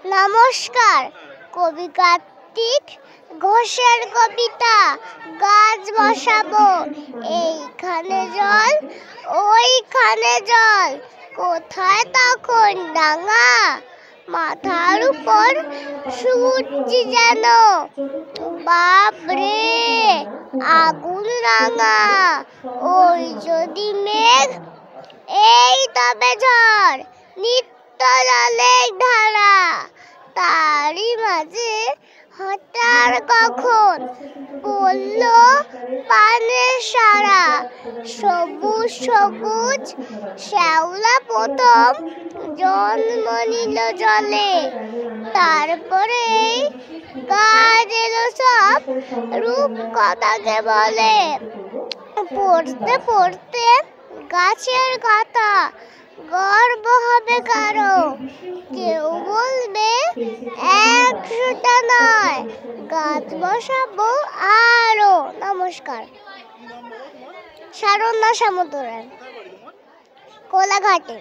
নমস্কার। কবি কার্তিক ঘোষের কবিতা গাছ বসাবো, এইখানে জল ওইখানে জল, কোথায় তখন ডাঙা, মাথার উপর সূর্য যেন বাপরে আগুন রাঙা, ওই যদি মেঘ এই তবে ঝড়, নিত্য জলের ধারা, তারই মাঝে হঠাৎ কখন পড়ল পানের সারা, সবুজ সবুজ শ্যাওলা প্রথম জন্ম নিল জলে, তারপরে গাছ এলো সব রূপ কথাকে বলে, পড়তে পড়তে গাছের কথা গর্ব হবে কারো, কেউ বলবে 100টা নয়, গাছ বসাবো আরো। নমস্কার। শারণ্যা সামন্তরায়, কোলাঘাটে।